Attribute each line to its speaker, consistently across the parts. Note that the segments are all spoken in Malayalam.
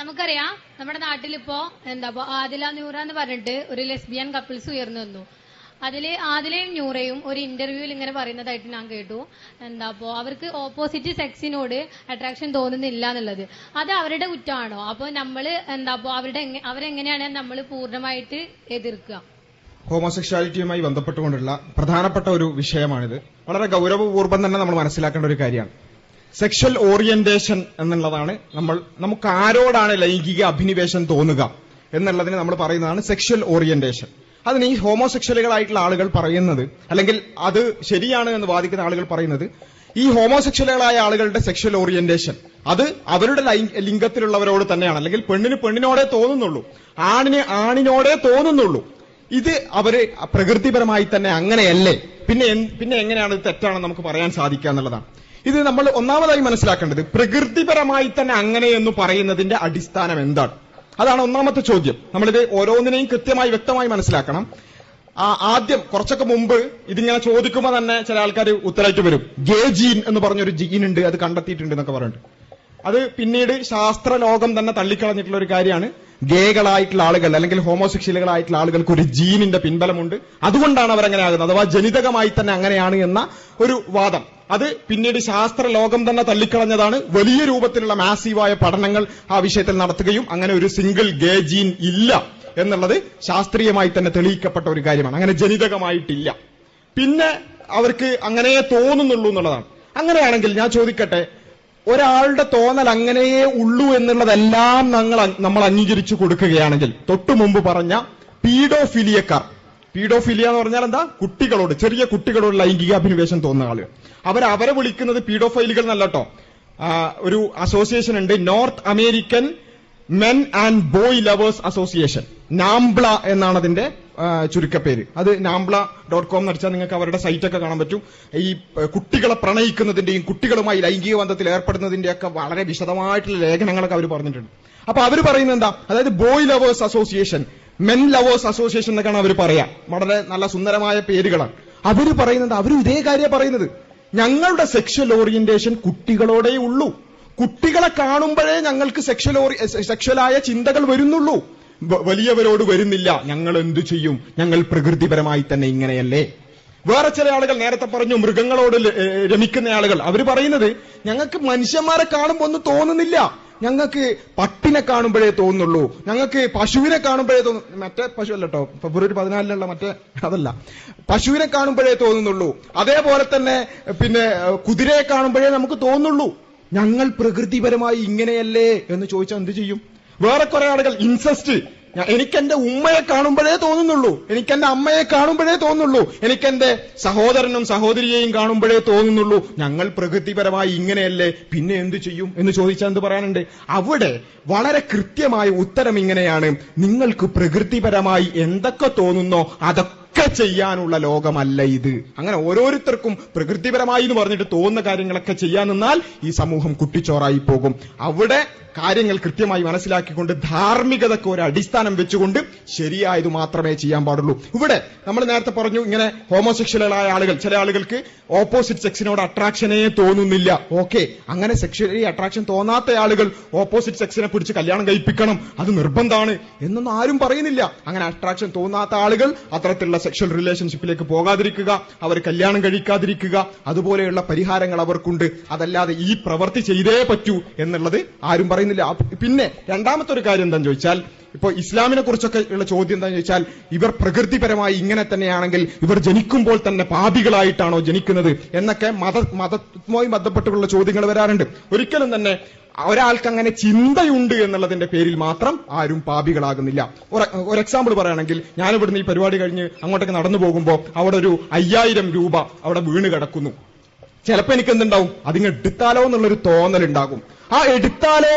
Speaker 1: നമുക്കറിയാം നമ്മുടെ നാട്ടിലിപ്പോ ആദില നൂറ എന്ന് പറഞ്ഞിട്ട് ഒരു ലെസ്ബിയൻ കപ്പിൾസ് ഉയർന്നു വന്നു. അതില് ആദിലയും നൂറയും ഒരു ഇന്റർവ്യൂവിൽ ഇങ്ങനെ പറയുന്നതായിട്ട് ഞാൻ കേട്ടു. അവർക്ക് ഓപ്പോസിറ്റ് സെക്സിനോട് അട്രാക്ഷൻ തോന്നുന്നില്ല എന്നുള്ളത്. അത് അവരുടെ കുറ്റമാണോ? അപ്പൊ നമ്മള് അവരെങ്ങനെയാണ് നമ്മൾ പൂർണ്ണമായിട്ട് എതിർക്കുക?
Speaker 2: ഹോമോസെക്ഷാലിറ്റിയുമായി ബന്ധപ്പെട്ടുകൊണ്ടുള്ള പ്രധാനപ്പെട്ട ഒരു വിഷയമാണിത്. വളരെ ഗൌരവപൂർവ്വം തന്നെ നമ്മൾ മനസ്സിലാക്കേണ്ട ഒരു കാര്യമാണ്. സെക്ഷൽ ഓറിയന്റേഷൻ എന്നുള്ളതാണ് നമുക്ക് ആരോടാണ് ലൈംഗിക അഭിനിവേശം തോന്നുക എന്നുള്ളതിന് നമ്മൾ പറയുന്നതാണ് സെക്ഷൽ ഓറിയന്റേഷൻ. അതിന് ഈ ഹോമോസെക്ഷലുകളായിട്ടുള്ള ആളുകൾ പറയുന്നത്, അല്ലെങ്കിൽ അത് ശരിയാണ് എന്ന് വാദിക്കുന്ന ആളുകൾ പറയുന്നത്, ഈ ഹോമോസെക്ഷലുകളായ ആളുകളുടെ സെക്ഷൽ ഓറിയന്റേഷൻ അത് അവരുടെ ലിംഗത്തിലുള്ളവരോട് തന്നെയാണ്, അല്ലെങ്കിൽ പെണ്ണിന് പെണ്ണിനോടെ തോന്നുന്നുള്ളൂ, ആണിന് ആണിനോടെ തോന്നുന്നുള്ളൂ. ഇത് അവര് പ്രകൃതിപരമായി തന്നെ അങ്ങനെയല്ലേ, പിന്നെ എങ്ങനെയാണ് തെറ്റാണെന്ന് നമുക്ക് പറയാൻ സാധിക്കുക എന്നുള്ളതാണ്. ഇത് നമ്മൾ ഒന്നാമതായി മനസ്സിലാക്കേണ്ടത്, പ്രകൃതിപരമായി തന്നെ അങ്ങനെ എന്ന് പറയുന്നതിന്റെ അടിസ്ഥാനം എന്താണ്? അതാണ് ഒന്നാമത്തെ ചോദ്യം. നമ്മളിത് ഓരോന്നിനെയും കൃത്യമായി വ്യക്തമായി മനസ്സിലാക്കണം. ആദ്യം കുറച്ചൊക്കെ മുമ്പ് ഇതിങ്ങനെ ചോദിക്കുമ്പോൾ തന്നെ ചില ആൾക്കാർ ഉത്തരമായിട്ട് വരും, ഗേ ജീൻ എന്ന് പറഞ്ഞൊരു ജീൻ ഉണ്ട്, അത് കണ്ടെത്തിയിട്ടുണ്ട് എന്നൊക്കെ പറഞ്ഞിട്ട്. അത് പിന്നീട് ശാസ്ത്രലോകം തന്നെ തള്ളിക്കളഞ്ഞിട്ടുള്ള ഒരു കാര്യമാണ്. ഗേകളായിട്ടുള്ള ആളുകൾ അല്ലെങ്കിൽ ഹോമോസെക്ഷലുകളായിട്ടുള്ള ആളുകൾക്ക് ഒരു ജീനിന്റെ പിൻബലമുണ്ട്, അതുകൊണ്ടാണ് അവരങ്ങനെ ആകുന്നത്, അഥവാ ജനിതകമായി തന്നെ അങ്ങനെയാണ് എന്ന ഒരു വാദം. അത് പിന്നീട് ശാസ്ത്രലോകം തന്നെ തള്ളിക്കളഞ്ഞതാണ്. വലിയ രൂപത്തിലുള്ള മാസീവായ പഠനങ്ങൾ ആ വിഷയത്തിൽ നടത്തുകയും അങ്ങനെ ഒരു സിംഗിൾ ഗേ ജീൻ ഇല്ല എന്നുള്ളത് ശാസ്ത്രീയമായി തന്നെ തെളിയിക്കപ്പെട്ട ഒരു കാര്യമാണ്. അങ്ങനെ ജനിതകമായിട്ടില്ല. പിന്നെ അവർക്ക് അങ്ങനെ തോന്നുന്നുള്ളൂ എന്നുള്ളതാണ്. അങ്ങനെയാണെങ്കിൽ ഞാൻ ചോദിക്കട്ടെ, ഒരാളുടെ തോന്നൽ അങ്ങനെയേ ഉള്ളൂ എന്നുള്ളതെല്ലാം നമ്മൾ അംഗീകരിച്ചു കൊടുക്കുകയാണെങ്കിൽ, തൊട്ടു മുമ്പ് പറഞ്ഞ പീഡോഫിലിയക്കാർ, പീഡോഫിലിയ എന്ന് പറഞ്ഞാൽ എന്താ? കുട്ടികളോട്, ചെറിയ കുട്ടികളോട് ലൈംഗികാഭിനിവേശം തോന്നുന്ന ആളുകൾ, അവരെ വിളിക്കുന്നത് പീഡോഫൈലുകൾ എന്നല്ലോ. ഒരു അസോസിയേഷൻ ഉണ്ട്, North American men and boy lovers association, NAMBLA എന്നാണ് അതിന്റെ ചുരുക്കപ്പേര്. അത് nambla.com എന്നടിച്ചാൽ നിങ്ങൾക്ക് അവരുടെ സൈറ്റൊക്കെ കാണാൻ പറ്റും. ഈ കുട്ടികളെ പ്രണയിക്കുന്നതിന്റെയും കുട്ടികളുമായി ലൈംഗിക ബന്ധത്തിൽ ഏർപ്പെടുന്നതിന്റെയൊക്കെ വളരെ വിശദമായിട്ടുള്ള ലേഖനങ്ങളൊക്കെ അവർ പറഞ്ഞിട്ടുണ്ട്. അപ്പൊ അവർ പറയുന്നത് എന്താ? അതായത് boy lovers association, men lovers association എന്നൊക്കെയാണ് അവർ പറയാ. വളരെ നല്ല സുന്ദരമായ പേരുകളാണ്. അവര് പറയുന്നത്, അവരും ഇതേ കാര്യം പറയുന്നത്, ഞങ്ങളുടെ സെക്ഷൽ ഓറിയന്റേഷൻ കുട്ടികളോടേ ഉള്ളൂ, കുട്ടികളെ കാണുമ്പോഴേ ഞങ്ങൾക്ക് സെക്ഷലായ ചിന്തകൾ വരുന്നുള്ളൂ, വലിയവരോട് വരുന്നില്ല. ഞങ്ങൾ എന്തു ചെയ്യും? ഞങ്ങൾ പ്രകൃതിപരമായി തന്നെ ഇങ്ങനെയല്ലേ. വേറെ ചില ആളുകൾ നേരത്തെ പറഞ്ഞു, മൃഗങ്ങളോട് രമിക്കുന്ന ആളുകൾ, അവര് പറയുന്നത് ഞങ്ങൾക്ക് മനുഷ്യന്മാരെ കാണുമ്പോൾ ഒന്നും തോന്നുന്നില്ല, ഞങ്ങൾക്ക് പട്ടിനെ കാണുമ്പോഴേ തോന്നുള്ളൂ, ഞങ്ങൾക്ക് പശുവിനെ കാണുമ്പോഴേ തോന്നുന്നു. മറ്റേ പശു അല്ല കേട്ടോ, ഫെബ്രുവരി 14 മറ്റേ അതല്ല, പശുവിനെ കാണുമ്പോഴേ തോന്നുന്നുള്ളൂ. അതേപോലെ തന്നെ പിന്നെ കുതിരയെ കാണുമ്പോഴേ നമുക്ക് തോന്നുള്ളൂ. ഞങ്ങൾ പ്രകൃതിപരമായി ഇങ്ങനെയല്ലേ എന്ന് ചോദിച്ചാൽ എന്ത് ചെയ്യും? വേറെ കുറെ ആളുകൾ ഇൻസെസ്റ്റ്, എനിക്കെന്റെ ഉമ്മയെ കാണുമ്പോഴേ തോന്നുന്നുള്ളൂ, എനിക്കെന്റെ അമ്മയെ കാണുമ്പോഴേ തോന്നുള്ളൂ, എനിക്കെന്റെ സഹോദരനും സഹോദരിയെയും കാണുമ്പോഴേ തോന്നുന്നുള്ളൂ, ഞങ്ങൾ പ്രകൃതിപരമായി ഇങ്ങനെയല്ലേ, പിന്നെ എന്തു ചെയ്യും എന്ന് ചോദിച്ചാൽ എന്ത് പറയാനുണ്ട്? അവിടെ വളരെ കൃത്യമായ ഉത്തരം ഇങ്ങനെയാണ്, നിങ്ങൾക്ക് പ്രകൃതിപരമായി എന്തൊക്കെ തോന്നുന്നോ അതൊക്കെ ചെയ്യാനുള്ള ലോകമല്ല ഇത്. അങ്ങനെ ഓരോരുത്തർക്കും പ്രകൃതിപരമായി എന്ന് പറഞ്ഞിട്ട് തോന്നുന്ന കാര്യങ്ങളൊക്കെ ചെയ്യാൻ നിന്നാൽ ഈ സമൂഹം കുട്ടിച്ചോറായി പോകും. അവിടെ കാര്യങ്ങൾ കൃത്യമായി മനസ്സിലാക്കിക്കൊണ്ട് ധാർമ്മികതയ്ക്ക് ഒരു അടിസ്ഥാനം വെച്ചുകൊണ്ട് ശരിയായത് മാത്രമേ ചെയ്യാൻ പാടുള്ളൂ. ഇവിടെ നമ്മൾ നേരത്തെ പറഞ്ഞു, ഇങ്ങനെ ഹോമോസെക്ഷലുകളായ ആളുകൾ, ചില ആളുകൾക്ക് ഓപ്പോസിറ്റ് സെക്സിനോട് അട്രാക്ഷനേ തോന്നുന്നില്ല. ഓക്കെ, അങ്ങനെ സെക്ഷലി അട്രാക്ഷൻ തോന്നാത്ത ആളുകൾ ഓപ്പോസിറ്റ് സെക്സിനെ പിടിച്ച് കല്യാണം കഴിപ്പിക്കണം, അത് നിർബന്ധമാണ് എന്നൊന്നും ആരും പറയുന്നില്ല. അങ്ങനെ അട്രാക്ഷൻ തോന്നാത്ത ആളുകൾ അത്തരത്തിലുള്ള സെക്ഷൽ റിലേഷൻഷിപ്പിലേക്ക് പോകാതിരിക്കുക, അവർ കല്യാണം കഴിക്കാതിരിക്കുക, അതുപോലെയുള്ള പരിഹാരങ്ങൾ അവർക്കുണ്ട്. അതല്ലാതെ ഈ പ്രവൃത്തി ചെയ്തേ പറ്റൂ എന്നുള്ളത് ആരും പറയുന്നില്ല. പിന്നെ രണ്ടാമത്തെ ഒരു കാര്യം എന്താണെന്ന് ചോദിച്ചാൽ, ഇപ്പൊ ഇസ്ലാമിനെ കുറിച്ചൊക്കെ ഉള്ള ചോദ്യം എന്താണെന്ന് ചോദിച്ചാൽ, ഇവർ പ്രകൃതിപരമായി ഇങ്ങനെ തന്നെയാണെങ്കിൽ ഇവർ ജനിക്കുമ്പോൾ തന്നെ പാപികളായിട്ടാണോ ജനിക്കുന്നത് എന്നൊക്കെ മതവുമായി ബന്ധപ്പെട്ടുള്ള ചോദ്യങ്ങൾ വരാറുണ്ട്. ഒരിക്കലും തന്നെ ഒരാൾക്ക് അങ്ങനെ ചിന്തയുണ്ട് എന്നുള്ളതിന്റെ പേരിൽ മാത്രം ആരും പാപികളാകുന്നില്ല. ഒരു എക്സാമ്പിൾ പറയുകയാണെങ്കിൽ, ഞാനിവിടുന്ന് ഈ പരിപാടി കഴിഞ്ഞ് അങ്ങോട്ടൊക്കെ നടന്നു പോകുമ്പോൾ അവിടെ ഒരു 5000 രൂപ അവിടെ വീണ് കിടക്കുന്നു. ചിലപ്പോൾ എനിക്ക് എന്തുണ്ടാവും? അതിങ്ങ് എടുത്താലോ എന്നുള്ളൊരു തോന്നലുണ്ടാകും. ആ എടുത്താലോ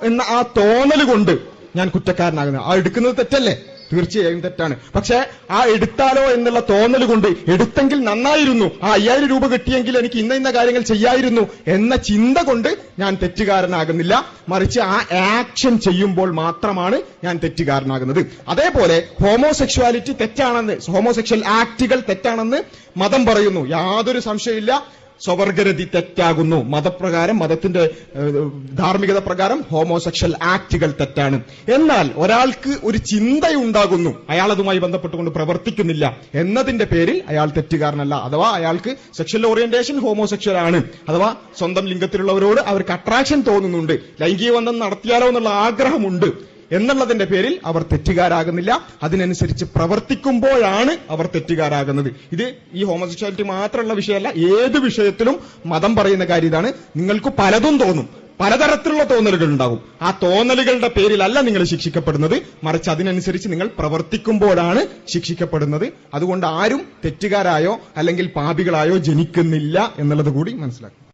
Speaker 2: എന്ന ആ തോന്നൽ കൊണ്ട് ഞാൻ കുറ്റക്കാരനാകുന്നത്. ആ എടുക്കുന്നത് തെറ്റല്ലേ? തീർച്ചയായും തെറ്റാണ്. പക്ഷെ ആ എടുത്താലോ എന്നുള്ള തോന്നൽ കൊണ്ട്, എടുത്തെങ്കിൽ നന്നായിരുന്നു, ആ 5000 രൂപ കിട്ടിയെങ്കിൽ എനിക്ക് ഇന്ന കാര്യങ്ങൾ ചെയ്യായിരുന്നു എന്ന ചിന്ത കൊണ്ട് ഞാൻ തെറ്റുകാരനാകുന്നില്ല. മറിച്ച് ആ ആക്ഷൻ ചെയ്യുമ്പോൾ മാത്രമാണ് ഞാൻ തെറ്റുകാരനാകുന്നത്. അതേപോലെ ഹോമോസെക്ഷുവാലിറ്റി തെറ്റാണെന്ന്, ഹോമോസെക്ഷൽ ആക്ടുകൾ തെറ്റാണെന്ന് മതം പറയുന്നു, യാതൊരു സംശയമില്ല. സ്വവർഗരതി തെറ്റാകുന്നു, മതപ്രകാരം, മതത്തിന്റെ ധാർമ്മികത പ്രകാരം ഹോമോസെക്ഷൽ ആക്ടുകൾ തെറ്റാണ്. എന്നാൽ ഒരാൾക്ക് ഒരു ചിന്തയുണ്ടാകുന്നു, അയാൾ അതുമായി ബന്ധപ്പെട്ടുകൊണ്ട് പ്രവർത്തിക്കുന്നില്ല എന്നതിന്റെ പേരിൽ അയാൾ തെറ്റുകാരനല്ല. അഥവാ അയാൾക്ക് സെക്ഷൽ ഓറിയന്റേഷൻ ഹോമോസെക്ഷൽ ആണ്, അഥവാ സ്വന്തം ലിംഗത്തിലുള്ളവരോട് അവർക്ക് അട്രാക്ഷൻ തോന്നുന്നുണ്ട്, ലൈംഗിക ബന്ധം നടത്തിയാലോ എന്നുള്ള ആഗ്രഹമുണ്ട് എന്നുള്ളതിന്റെ പേരിൽ അവർ തെറ്റുകാരാകുന്നില്ല. അതിനനുസരിച്ച് പ്രവർത്തിക്കുമ്പോഴാണ് അവർ തെറ്റുകാരാകുന്നത്. ഇത് ഈ ഹോമോസെക്ഷാലിറ്റി മാത്രമുള്ള വിഷയമല്ല, ഏത് വിഷയത്തിലും മതം പറയുന്ന കാര്യം ഇതാണ്. നിങ്ങൾക്ക് പലതും തോന്നും, പലതരത്തിലുള്ള തോന്നലുകൾ ഉണ്ടാകും. ആ തോന്നലുകളുടെ പേരിലല്ല നിങ്ങൾ ശിക്ഷിക്കപ്പെടുന്നത്, മറിച്ച് അതിനനുസരിച്ച് നിങ്ങൾ പ്രവർത്തിക്കുമ്പോഴാണ് ശിക്ഷിക്കപ്പെടുന്നത്. അതുകൊണ്ട് ആരും തെറ്റുകാരായോ അല്ലെങ്കിൽ പാപികളായോ ജനിക്കുന്നില്ല എന്നുള്ളത് കൂടി മനസ്സിലാക്കും.